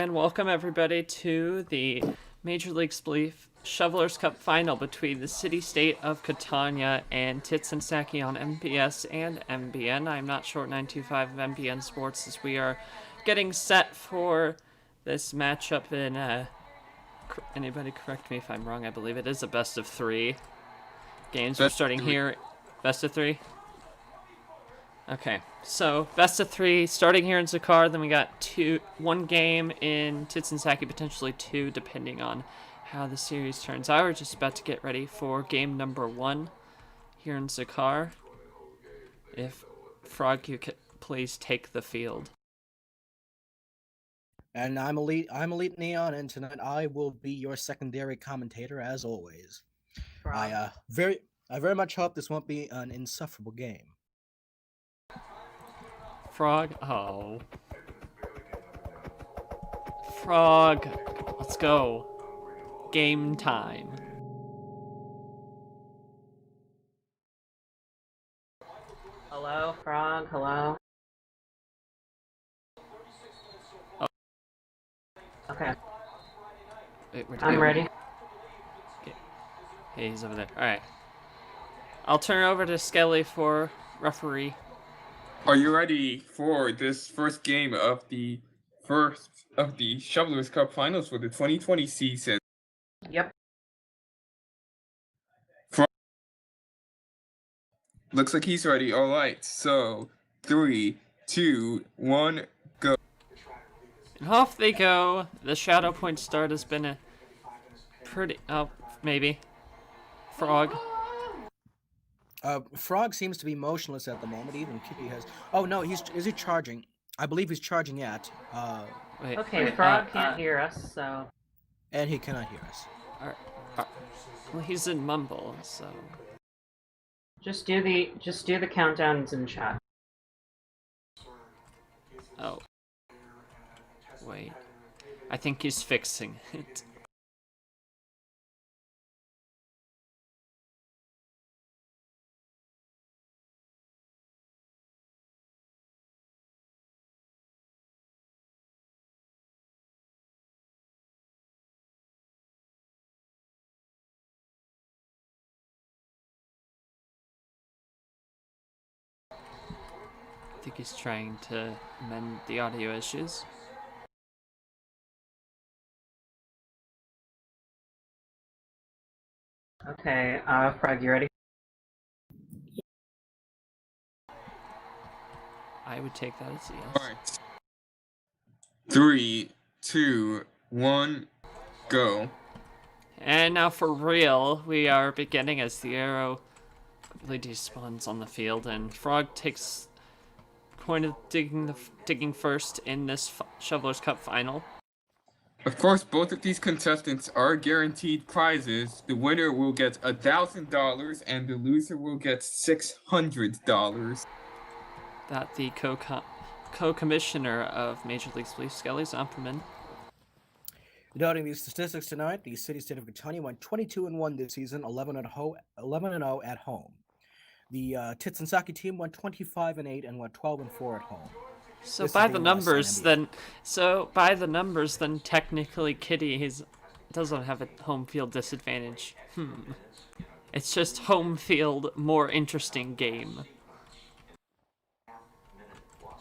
And welcome everybody to the Major League Shovelers Cup final between the city-state of Kitania and Titsensaki on MLS and MBN. I'm not short 925 of MBN Sports as we are getting set for this matchup in, anybody correct me if I'm wrong, I believe it is a best of three games. We're starting here, best of three? Okay, so best of three starting here in Zakar, then we got one game in Titsensaki, potentially two, depending on how the series turns out. We're just about to get ready for game number one here in Zakar. If Frog, you could please take the field. And I'm Elite Neon, and tonight I will be your secondary commentator as always. I very much hope this won't be an insufferable game. Frog, oh. Frog, let's go. Game time. Hello, Frog, hello. Oh. Okay. Wait, I'm ready. Okay. Hey, he's over there. Alright. I'll turn it over to Skelly for referee. Are you ready for this first game of the Shovelers Cup Finals for the 2020 season? Yep. Looks like he's ready. All right. So 3, 2, 1, go. And off they go. The Shadow Point start has been a pretty... Oh, maybe. Frog. Frog seems to be motionless at the moment. Even Kitty has. Oh no, is he charging? I believe he's charging yet. Okay, Frog can't hear us, so. And he cannot hear us. Well, he's in Mumble, so. Just do the countdowns in chat. Oh. Wait. I think he's fixing it. I think he's trying to mend the audio issues. Okay, Frog, you ready? I would take that as a yes. All right. 3, 2, 1, go. And now for real, we are beginning as the arrow quickly despawns on the field, and Frog takes point of digging first in this Shovelers Cup final. Of course, both of these contestants are guaranteed prizes. The winner will get $1,000 and the loser will get $600. That the co-commissioner of Major League Police, Skelly Zomperman. Noting these statistics tonight, the city-state of Kitania went 22-1 this season, 11-0 at home. The Titsensaki team went 25-8 and went 12-4 at home. So by the numbers, then technically Kitty doesn't have a home field disadvantage. It's just home field more interesting game.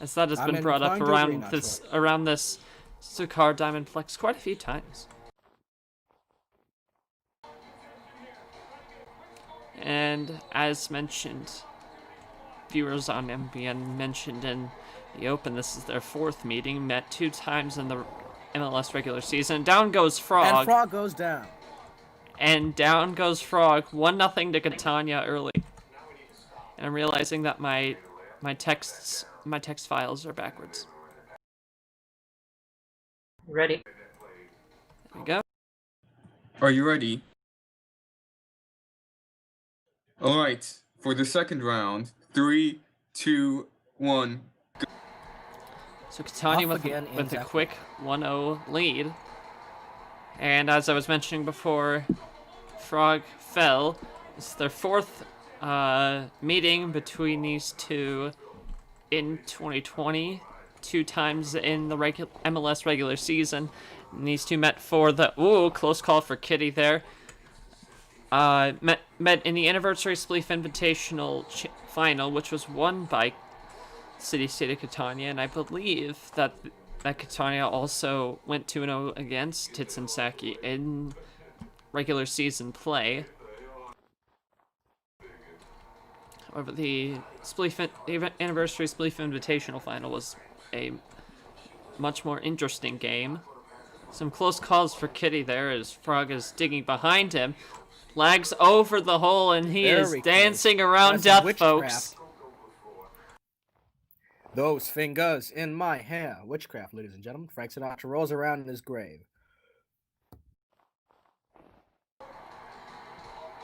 As that has been brought up around this Zakar Diamond Flex quite a few times. And as mentioned, viewers on MBN mentioned in the Open, this is their fourth meeting, met 2 times in the MLS regular season. Down goes Frog. And Frog goes down. And down goes Frog, 1-0 to Kitania early. And I'm realizing that my text files are backwards. Ready. There we go. Are you ready? All right. For the second round, 3, 2, 1, go. So Kitania with a quick 1-0 lead. And as I was mentioning before, Frog fell. It's their fourth meeting between these two in 2020. 2 times in the MLS regular season. And these two met for the close call for Kitty there. Met in the Anniversary Spleef Invitational final, which was won by City State of Kitania, and I believe that Kitania also went 2-0 against Titsensaki in regular season play. However, the Anniversary Spleef Invitational final was a much more interesting game. Some close calls for Kitty there as Frog is digging behind him. Lags over the hole, and he is dancing around death, folks. Those fingers in my hair. Witchcraft, ladies and gentlemen. Frank Sinatra rolls around in his grave.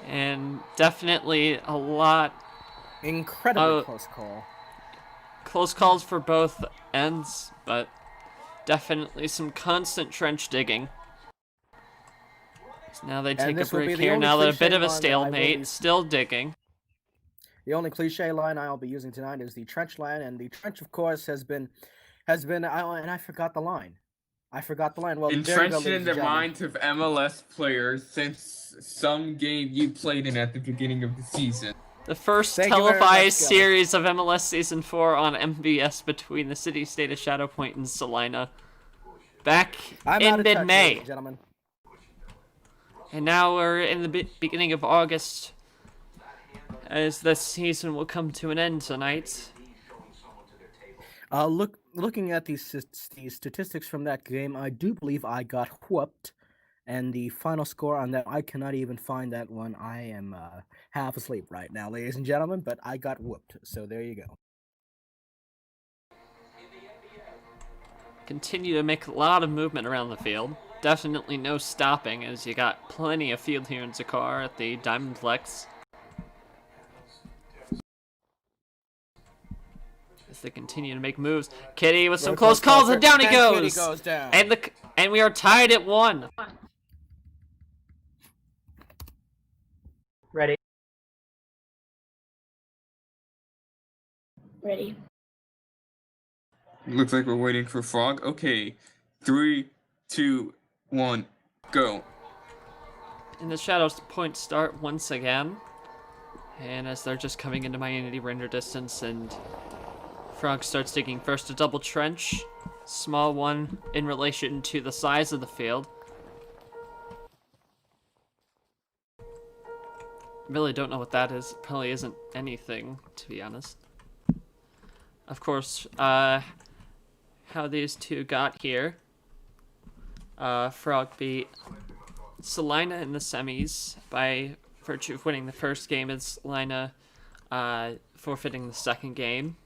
And definitely a lot. Incredibly close call. Close calls for both ends, but definitely some constant trench digging. So now they take a break here. Now they're a bit of a stalemate. Still digging. The only cliche line I'll be using tonight is the trench line, and the trench, of course, has been, and I forgot the line. Well, entrenched in the minds of MLS players since some game you played in at the beginning of the season. The first televised series of MLS Season 4 on MBS between the city-state of Shadow Point and Salina. Back in mid-May. And now we're in the beginning of August, as the season will come to an end tonight. Looking at these statistics from that game, I do believe I got whooped. And the final score on that, I cannot even find that one. I am half asleep right now, ladies and gentlemen, but I got whooped. So there you go. Continue to make a lot of movement around the field. Definitely no stopping, as you got plenty of field here in Zakar at the Diamondplex. As they continue to make moves. Kitty with some close calls, and down he goes! Kitty goes down. And we are tied at 1. Ready? Ready. Looks like we're waiting for Frog. Okay, 3, 2, 1, go. And the Shadows Point start once again. And as they're just coming into my Unity render distance, and Frog starts digging first a double trench. Small one in relation to the size of the field. Really don't know what that is. Probably isn't anything, to be honest. Of course, how these two got here. Frog beat Salina in the semis by virtue of winning the first game, and Salina forfeiting the second game.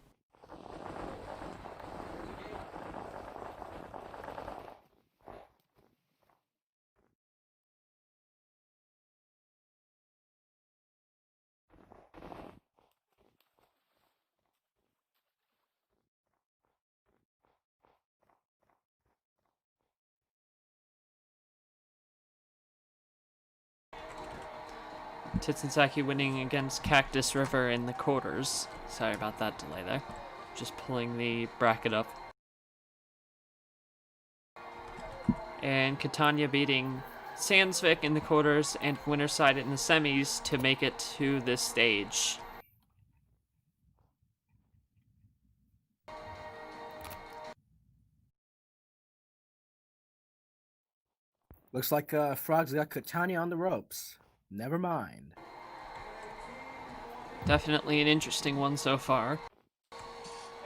Titsensaki winning against Cactus River in the quarters. Sorry about that delay there. Just pulling the bracket up. And Kitania beating Sandsvik in the quarters and Winterside in the semis to make it to this stage. Looks like Frog's got Kitania on the ropes. Never mind. Definitely an interesting one so far.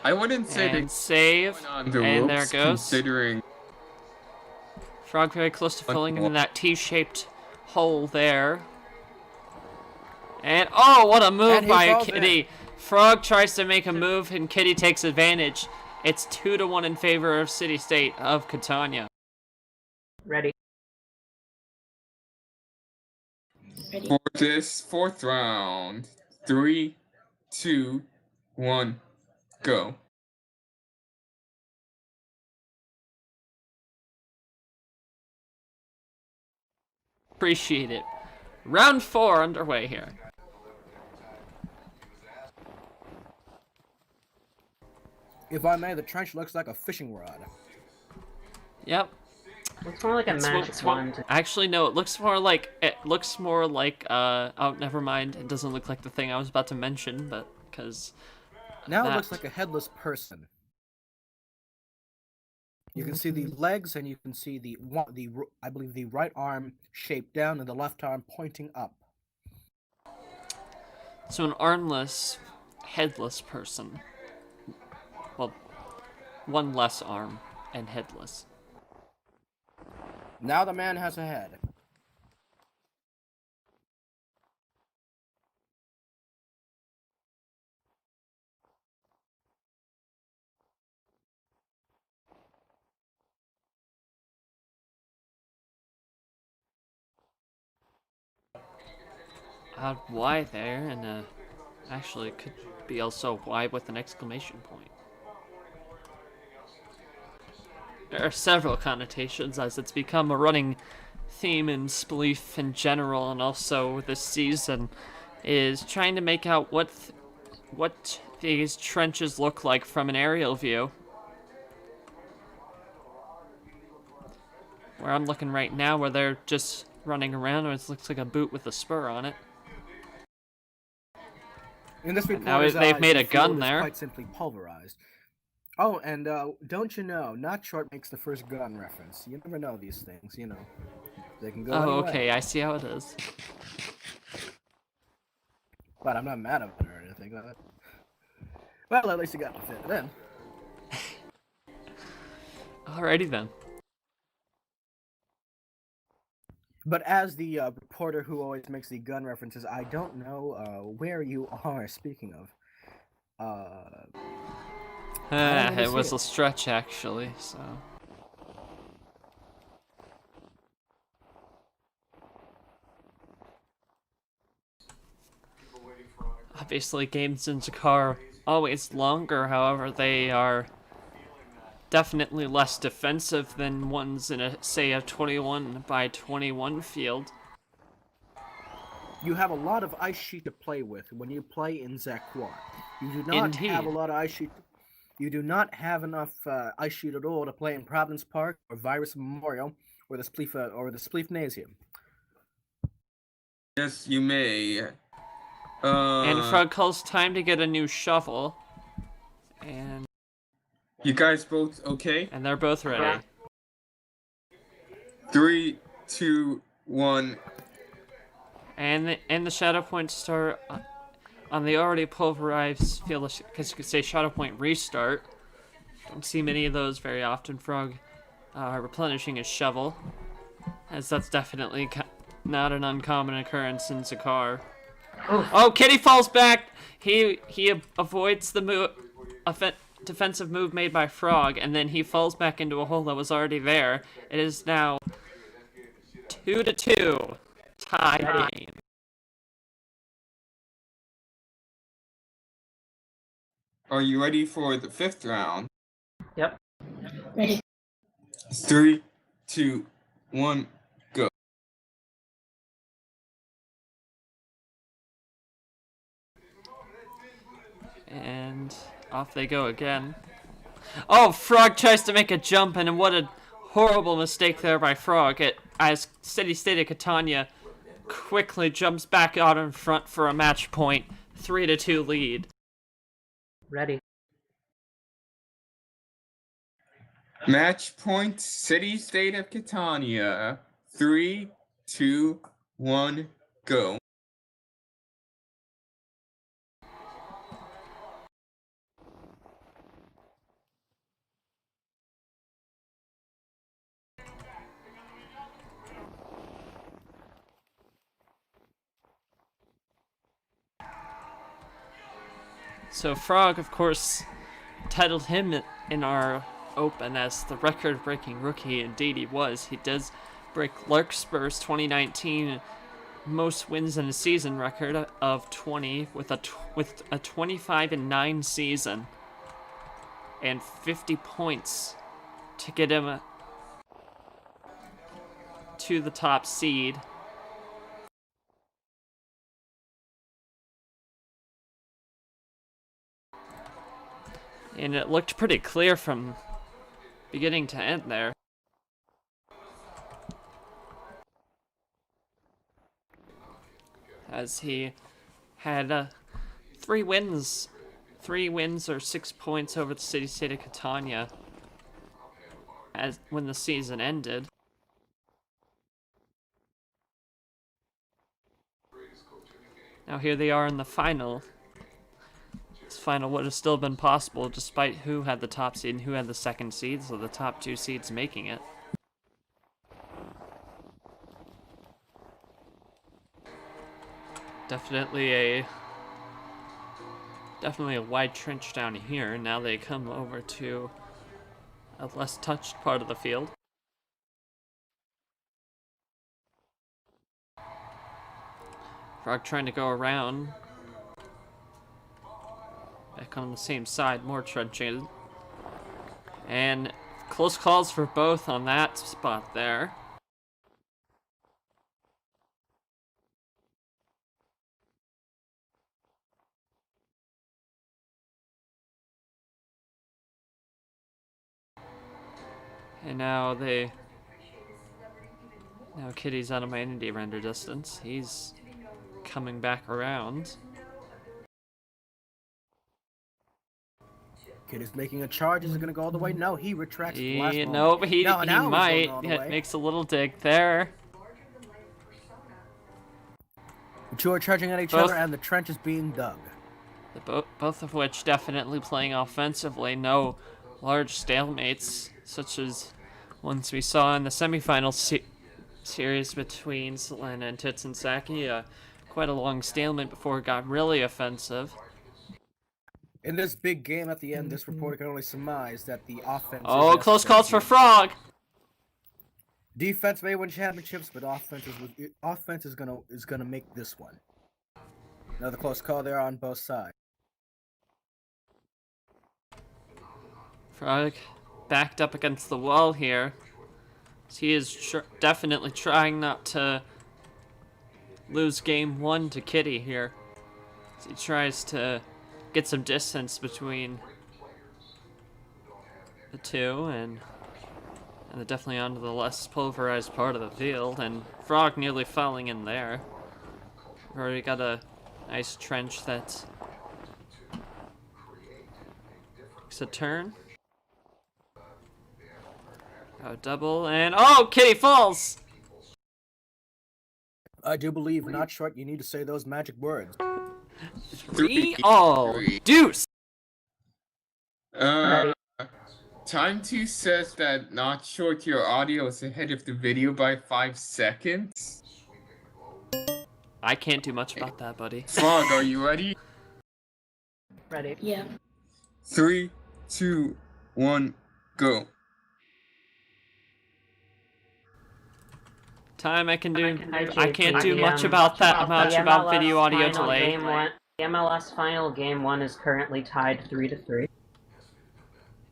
I wouldn't say and save, on the and ropes, there it goes. Considering Frog very close to filling in that T-shaped hole there. And oh, what a move by Kitty! Frog tries to make a move, and Kitty takes advantage. It's 2-1 in favor of City State of Kitania. Ready? Ready. for this fourth round, 3, 2, 1, go. Appreciate it. Round 4 underway here. If I may, the trench looks like a fishing rod. Yep. Looks more like a magic wand. Actually, no. It looks more like oh, never mind. It doesn't look like the thing I was about to mention, but because Now that... it looks like a headless person. You can see the legs, and you can see I believe the right arm shaped down, and the left arm pointing up. So an armless, headless person. Well, one less arm and headless. Now the man has a head. Why there, and actually it could be also why with an exclamation point. There are several connotations, as it's become a running theme in Spleef in general, and also this season, is trying to make out what these trenches look like from an aerial view. Where I'm looking right now, where they're just running around, and it looks like a boot with a spur on it. In this And now reporter's they've eyes, made the a gun field is there. quite simply pulverized. Oh, and don't you know, Not Short makes the first gun reference. You never know these things, you know. They can go Oh, anyway. okay, I see how it is. But I'm not mad about it or anything. Well, at least you got to fit it in. Alrighty then. But as the reporter who always makes the gun references, I don't know where you are speaking of. I don't really It was see a stretch, actually, so... Obviously, games in Zakar always longer, however, they are definitely less defensive than ones in say a 21 by 21 field. You have a lot of ice sheet to play with when you play in Zakwa. You do not have a Indeed. lot of ice sheet. You do not have enough ice sheet at all to play in Providence Park or Virus Memorial or the Spleefnasium. Yes, you may. And Frog calls time to get a new shovel. And You guys both okay? they're both ready. 3, 2, 1. And the shadow points start on the already pulverized field, because you could say shadow point restart. Don't see many of those very often. Frog replenishing his shovel, as that's definitely not an uncommon occurrence in Zakar. Oh, Kitty falls back. He avoids the defensive move made by Frog, and then he falls back into a hole that was already there. It is now 2-2. Tie game. Are you ready for the 5th round? Yep. Ready. 3, 2, 1, go. And off they go again. Oh, Frog tries to make a jump, and what a horrible mistake there by Frog. As Steady State of Kitania quickly jumps back out in front for a match point. 3-2 lead. Ready. Match point, City State of Kitania. 3, 2, 1, go. So Frog, of course, titled him in our open as the record-breaking rookie. Indeed he was. He does break Larkspur's 2019 most wins in a season record of 20 with a 25-9 season and 50 points to get him to the top seed. And it looked pretty clear from beginning to end there. As he had 3 wins or 6 points over the city-state of Kitania when the season ended. Now here they are in the final. This final would have still been possible despite who had the top seed and who had the second seed, so the top 2 seeds making it. Definitely a wide trench down here. Now they come over to a less touched part of the field. Frog trying to go around. Back on the same side, more trenching. And close calls for both on that spot there. And now Kitty's out of my entity render distance. He's coming back around. Kid is making a charge. Is it going to go all the way? No, he retracts the last moment. No, but he now he's going might. all the It way. makes a little dig there. The two are charging at each other, and the trench is being dug. Both of which definitely playing offensively. No large stalemates, such as ones we saw in the semifinal series between Selena and Titsensaki. Quite a long stalemate before it got really offensive. In this big game at the end, this reporter can only surmise that the offense. Oh, close calls for Frog. Defense may win championships, but offense is gonna make this one. Another close call there on both sides. Frog backed up against the wall here. He is definitely trying not to lose game 1 to Kitty here. As he tries to get some distance between the two, and they're definitely onto the less pulverized part of the field, and Frog nearly falling in there. We've already got a nice trench that takes a turn. Oh, double, and oh, Kitty falls! I do believe, not short, you need to say those magic words. 3-all. Deuce! Time 2 says that not short, your audio is ahead of the video by 5 seconds. I can't do much about that, buddy. Frog, are you ready? Ready? Yeah. 3, 2, 1, go. Time I can't do JP. much about that, much The about MLS video audio final delay. The MLS final game 1 is currently tied 3-3.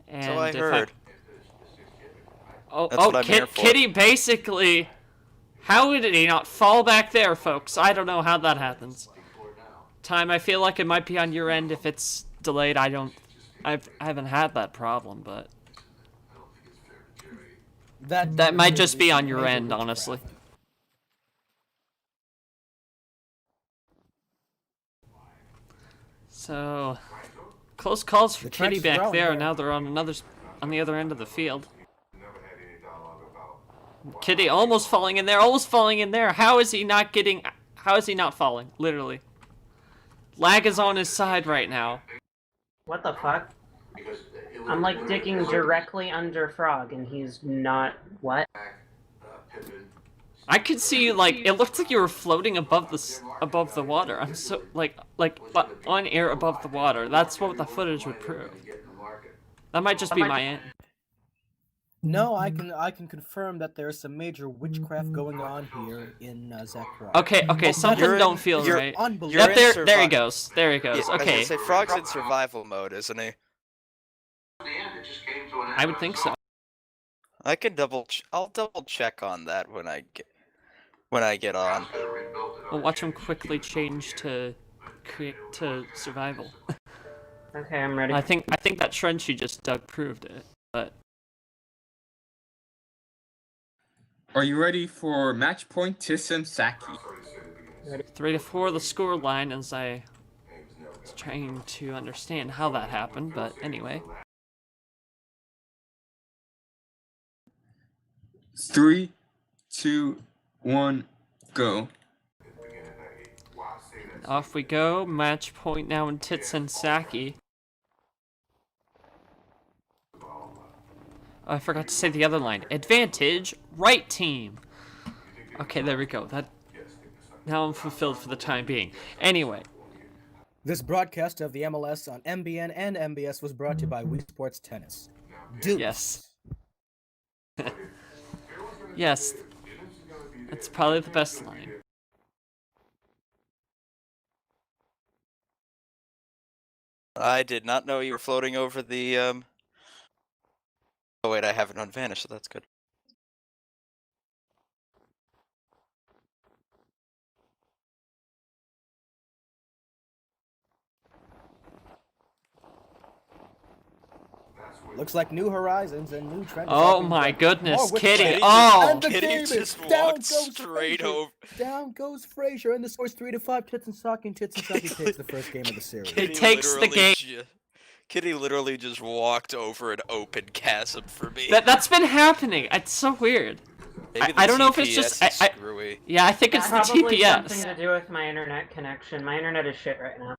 And So I if heard. Oh, That's what I'm here for. Kitty basically. How did he not fall back there, folks? I don't know how that happens. Time, I feel like it might be on your end if it's delayed. I haven't had that problem, but that might just be on your end, honestly. So, close calls for The Kitty trench is back growing there. here. Now they're on the other end of the field. Kitty almost falling in there, How is he not falling? Literally. Lag is on his side right now. What the fuck? I'm like digging directly under Frog and he's not. What? I could see you, like, it looked like you were floating above the water. I'm so, like on air above the water. That's what the footage would prove. That might just be my end. No, I can confirm that there's some major witchcraft going on here in Zechariah. Okay, something You're in- don't feel you're- right. Unbelievable. You're in There he survi- goes. There he goes. Yeah, I was Okay, gonna say, Frog's in survival mode, isn't he? I would think so. I can I'll double check on that when I get on. We'll watch him quickly change to survival. Okay, I'm ready. I think that trench you just dug proved it. But Are you ready for match point Titsensaki? 3-4 the score line as I was trying to understand how that happened, but anyway. 3, 2, 1, go. Off we go. Match point now in Titsensaki. Oh, I forgot to say the other line. Advantage, right team. Okay, there we go. That now I'm fulfilled for the time being. Anyway, This broadcast of the MLS on MBN and MBS was brought to you by Wii Sports Tennis. Deuce. yes. Yes. That's probably the best line. I did not know you were floating over the. Oh wait, I have it on vanish, so that's good. Looks like new horizons and new trends. Oh my goodness, More with Kitty! Kitty. Oh! And the Kitty game is just down walked goes straight Frazier. over. Down goes Frazier, and the score's 3-5. Titsensaki, and Titsensaki takes the first game of the series. It takes the game. Kitty literally just walked over an open chasm for me. That's been happening. It's so weird. Maybe the I don't know if it's just TPS is screwy. yeah, I think it's the Probably TPS. something to do with my internet connection. My internet is shit right now.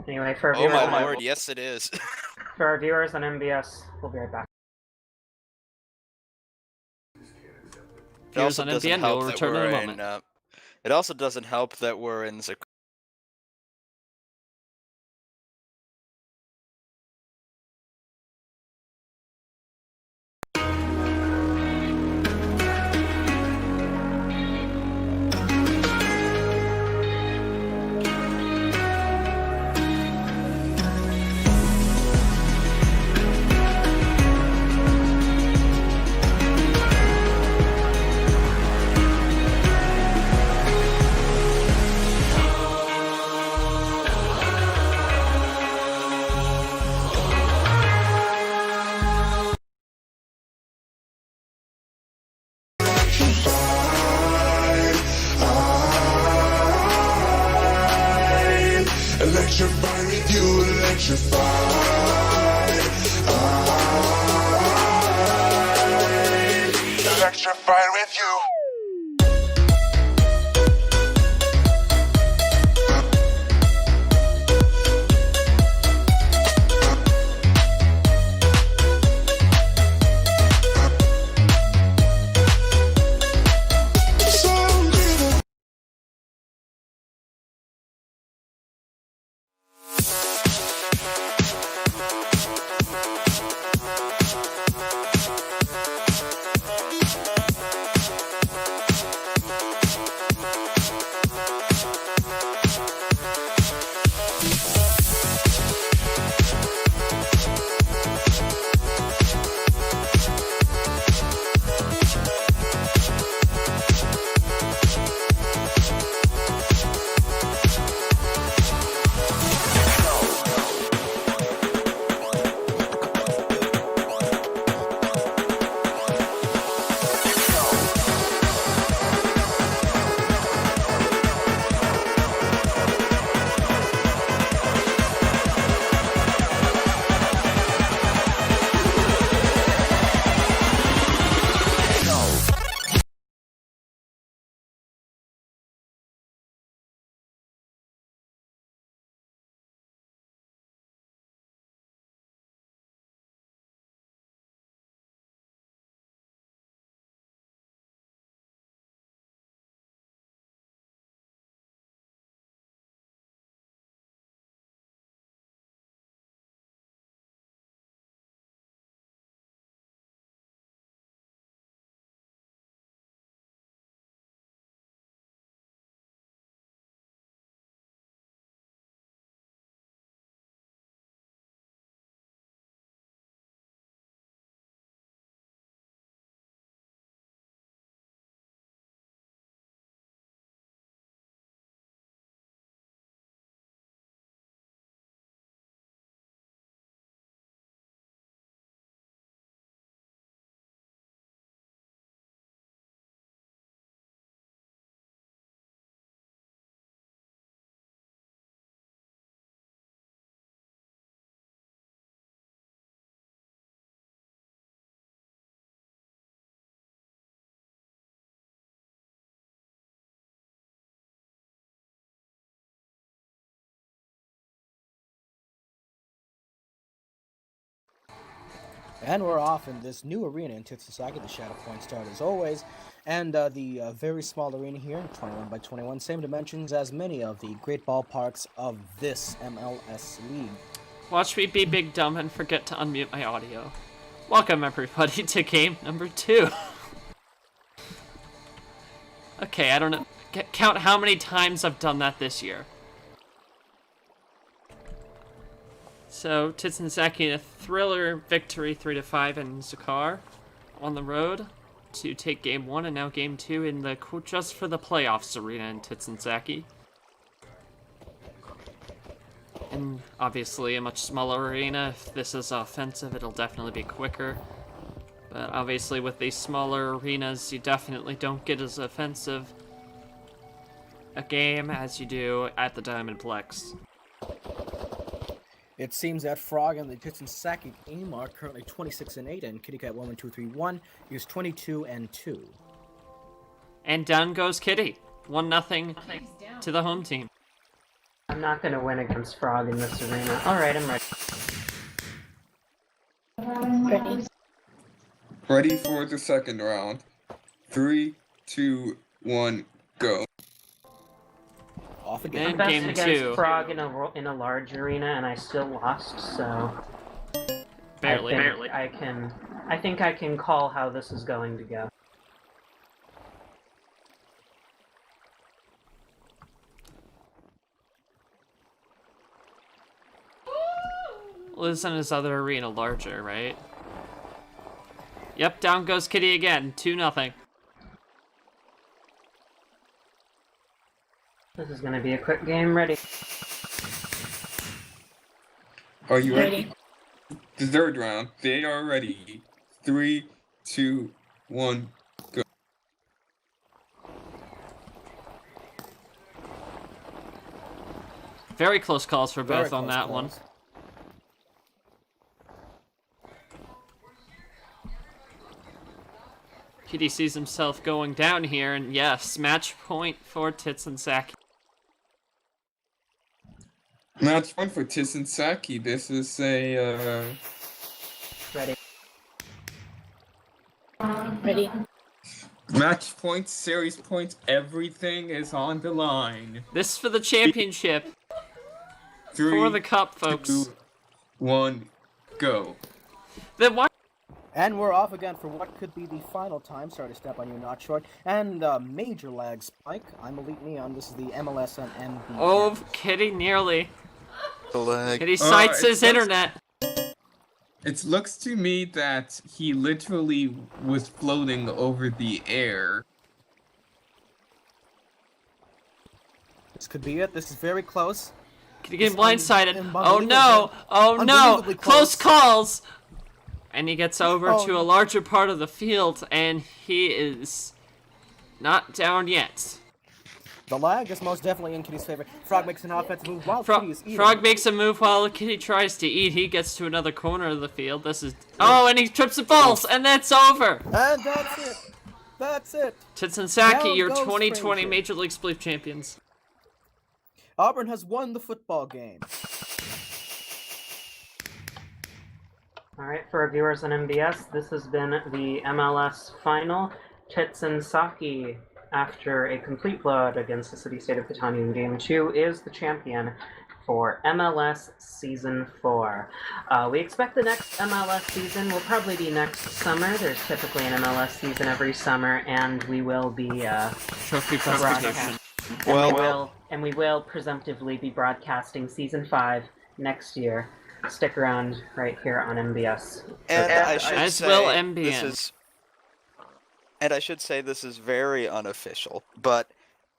Anyway, for Oh viewers, my on, lord, yes it is. for our viewers on MBS, we'll be right back. It also on doesn't NBN, help we'll that return in we're a in. moment. It also doesn't help that we're in the. Electrify with you, electrify. Electrify with you. And we're off in this new arena in Titsensaki. The Shadow Point start as always. And the very small arena here, 21 by 21, same dimensions as many of the great ballparks of this MLS league. Watch me be big dumb and forget to unmute my audio. Welcome everybody to game number 2. Okay, I don't know. Count how many times I've done that this year. So, Titsensaki, a thriller victory 3-5 in Zakar on the road to take game 1 and now game 2 in the just for the playoffs arena in Titsensaki. And obviously a much smaller arena. If this is offensive, it'll definitely be quicker. But obviously with these smaller arenas, you definitely don't get as offensive a game as you do at the Diamondplex. It seems that Frog and the Titsensaki team are currently 26-8, and Kitty Cat 11231 is 22-2. And down goes Kitty. 1-0 to the home team. I'm not gonna win against Frog in this arena. Alright, I'm ready. Ready. Ready for the second round. 3, 2, 1, go. Off And again. I'm best game against 2. Frog in a large arena, and I still lost, so... Barely. I think I can call how this is going to go. Well, isn't his other arena larger, right? Yep, down goes Kitty again. 2-0. This is gonna be a quick game. Ready? Are you ready? Ready. The third round. They are ready. 3, 2, 1, go. Very close calls for Very both on close that one. calls. Kitty sees himself going down here, and yes, match point for Titsensaki. Match point for Titsensaki. This is a Ready? Ready. match points, series points, everything is on the line. This for the championship. 3, For the cup, folks. 2, 1, go. Then why? And we're off again for what could be the final time. Sorry to step on you, not short. And major lag spike. I'm Elite Neon. This is the MLS and MB. Oh, Kitty nearly. Lag. Kitty cites it his looks- internet. It looks to me that he literally was floating over the air. This could be it. This is very close. Kitty getting It's blindsided. Oh unbelievable. no! Oh no! Unbelievably Close close. calls! And he gets over Oh, to a no. larger part of the field, and he is not down yet. The lag is most definitely in Kitty's favor. Frog makes an offensive move while Kitty is eating. Frog makes a move while Kitty tries to eat. He gets to another corner of the field. This is... Oh, and he trips and falls, and that's over! And that's it. That's it. Titsensaki, Down your goes 2020 Stranger. Major League Split champions. Auburn has won the football game. Alright, for our viewers on MBS, this has been the MLS final. Titsensaki, after a complete blowout against the city-state of Kitania in Game 2, is the champion for MLS Season 4. We expect the next MLS season will probably be next summer. There's typically an MLS season every summer, and we will be Trophy presentation. and we will presumptively be broadcasting Season 5 next year. Stick around right here on MBS. And I should As say, will MBN. This is very unofficial, but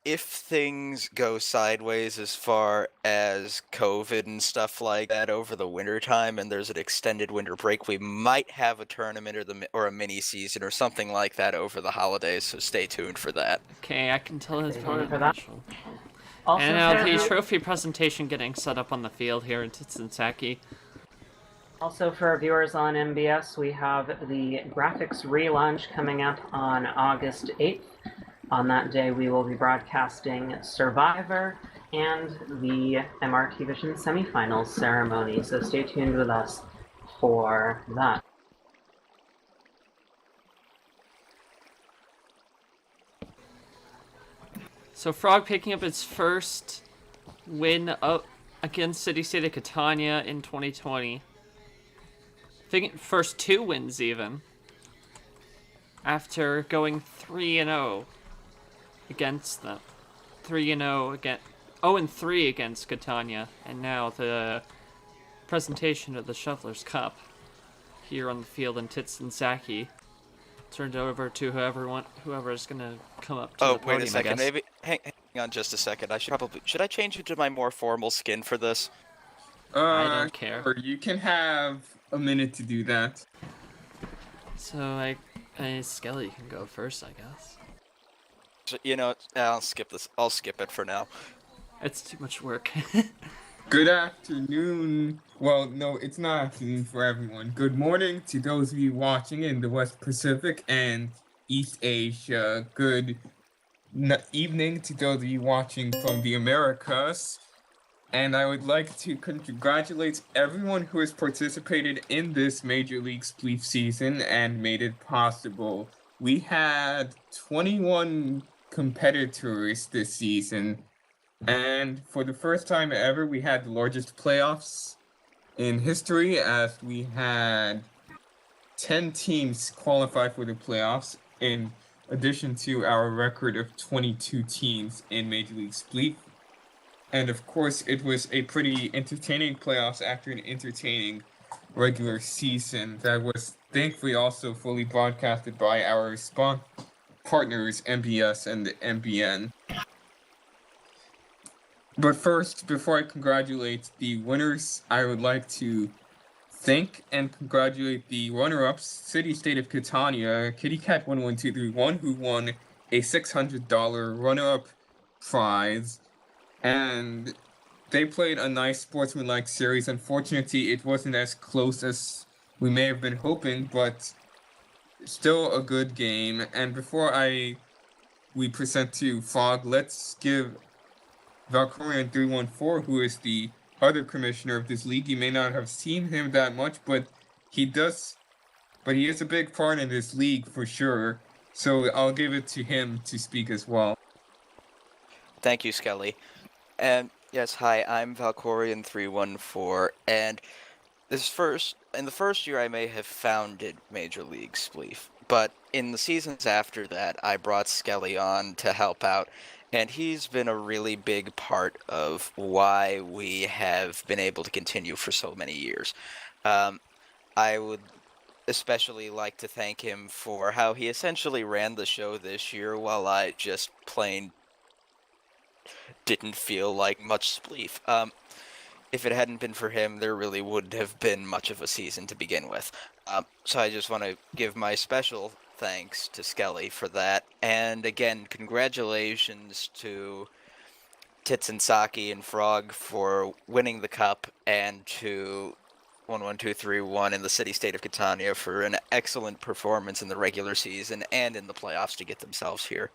if things go sideways as far as COVID and stuff like that over the winter time, and there's an extended winter break, we might have a tournament or a mini season or something like that over the holidays. So stay tuned for that. Okay, I can tell his Stay part tuned for that. official. Also, And now the for- trophy presentation getting set up on the field here in Titsensaki. Also, for our viewers on MBS, we have the graphics relaunch coming up on August 8th. On that day, we will be broadcasting Survivor and the MRT Vision semifinals ceremony, so stay tuned with us for that. So Frog picking up its first win against City State of Kitania in 2020. First 2 wins even. After going 3-0 against them. 3-0 against 0-3 against Kitania, and now the presentation of the Shovelers Cup here on the field in Titsensaki. Turned over to whoever is gonna come up to the podium. Wait a second. Maybe hang on just a second. Should I change into my more formal skin for this? I don't care. Or you can have a minute to do that. So Skelly can go first, I guess. So, I'll skip this. I'll skip it for now. It's too much work. Good afternoon. Well, no, it's not afternoon for everyone. Good morning to those of you watching in the West Pacific and East Asia. Good evening to those of you watching from the Americas. And I would like to congratulate everyone who has participated in this Major League Spleef season and made it possible. We had 21 competitors this season. And for the first time ever, we had the largest playoffs in history, as we had 10 teams qualify for the playoffs, in addition to our record of 22 teams in Major League Spleef. And of course, it was a pretty entertaining playoffs after an entertaining regular season that was thankfully also fully broadcasted by our partners, MBS and the MBN. But first, before I congratulate the winners, I would like to thank and congratulate the runner-ups, City State of Kitania, Kitty Cat 11231, who won a $600 runner-up prize. And they played a nice sportsmanlike series. Unfortunately, it wasn't as close as we may have been hoping, but still a good game. And before we present to Frog, let's give Valkyrian 314, who is the other commissioner of this league. You may not have seen him that much, but he is a big part in this league for sure. So I'll give it to him to speak as well. Thank you, Skelly. And yes, hi, I'm Valkyrian 314, and in the first year I may have founded Major League Spleef, but in the seasons after that, I brought Skelly on to help out. And he's been a really big part of why we have been able to continue for so many years. I would especially like to thank him for how he essentially ran the show this year while I just plain didn't feel like much spleef. If it hadn't been for him, there really wouldn't have been much of a season to begin with. So I just want to give my special thanks to Skelly for that, and again, congratulations to Titsensaki and Frog for winning the cup, and to 11231 in the City State of Kitania for an excellent performance in the regular season and in the playoffs to get themselves here.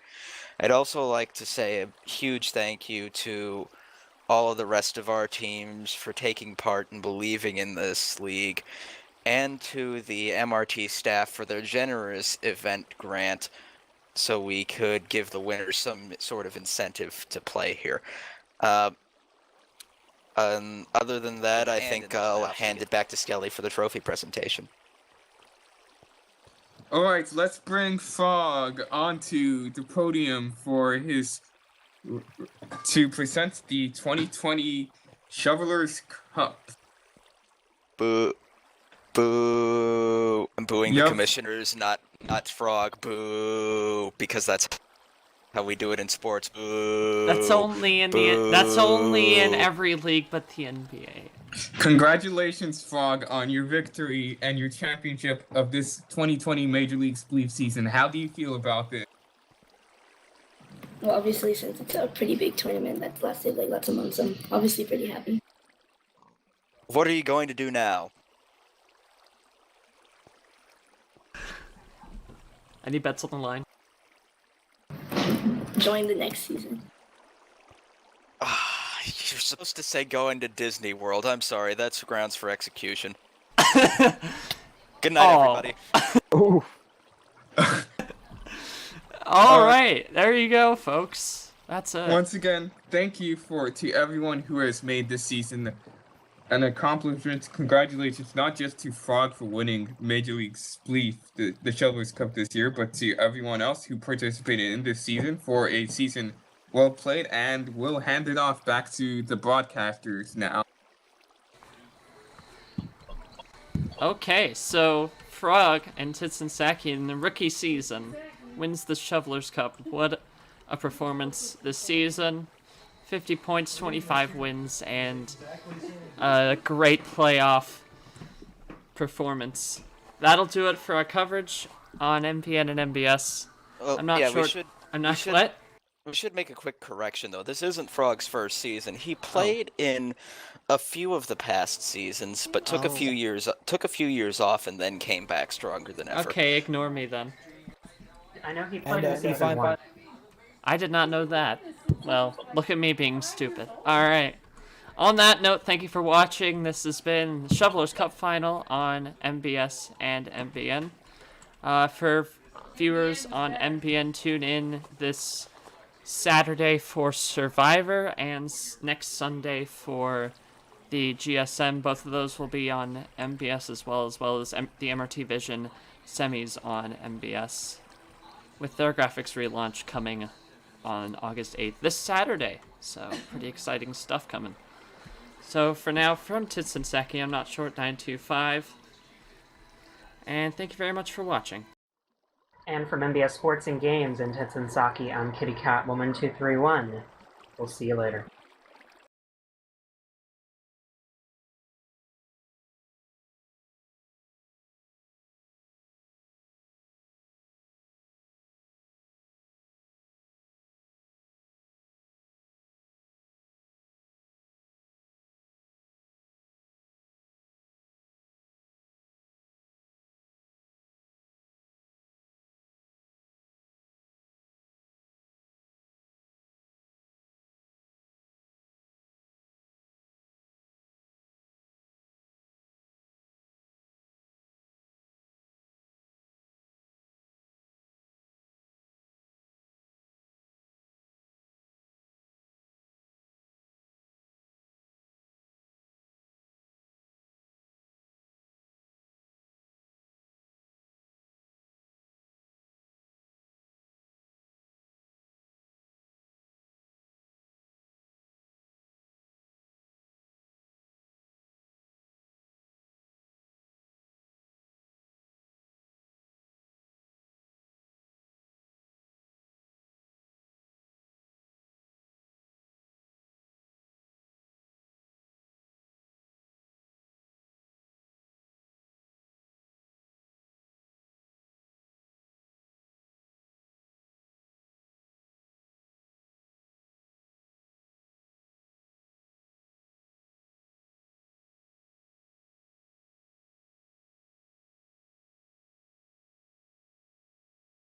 I'd also like to say a huge thank you to all of the rest of our teams for taking part and believing in this league, and to the MRT staff for their generous event grant so we could give the winners some sort of incentive to play here. Other than that, I think I'll hand it back to Skelly for the trophy presentation. Alright, let's bring Frog onto the podium to present the 2020 Shovelers Cup. Boo. Boo. I'm booing the commissioners, not Frog. Boo. Because that's how we do it in sports. Boo. That's only in every league but the NBA. Congratulations, Frog, on your victory and your championship of this 2020 Major League Spleef season. How do you feel about this? Well, obviously, since it's a pretty big tournament that's lasted like lots of months, I'm obviously pretty happy. What are you going to do now? Any bets on the line? Join the next season. You're supposed to say going to Disney World. I'm sorry, that's grounds for execution. Good night, everybody. All right, there you go, folks. That's it. Once again, thank you to everyone who has made this season an accomplishment. Congratulations not just to Frog for winning Major League Spleef, the Shovelers Cup this year, but to everyone else who participated in this season for a season well played, and we'll hand it off back to the broadcasters now. Okay, so Frog and Titsensaki in the rookie season wins the Shovelers Cup. What a performance this season. 50 points, 25 wins, and a great playoff performance. That'll do it for our coverage on MPN and MBS. Well, I'm not yeah, sure. What? We should make a quick correction, though. This isn't Frog's first season. He played in a few of the past seasons, but took a few years off and then came back stronger than ever. Okay, ignore me then. I know he played in And season 1. I did not know that. Well, look at me being stupid. Alright. On that note, thank you for watching. This has been the Shovelers Cup Final on MBS and MBN. For viewers on MBN, tune in this Saturday for Survivor and next Sunday for the GSM. Both of those will be on MBS as well as the MRT Vision semis on MBS, with their graphics relaunch coming on August 8th, this Saturday. So, pretty exciting stuff coming. So, for now, from Titsensaki, I'm not short 925. And thank you very much for watching. And from MBS Sports and Games in Titsensaki, I'm Kitty Cat Woman 231. We'll see you later.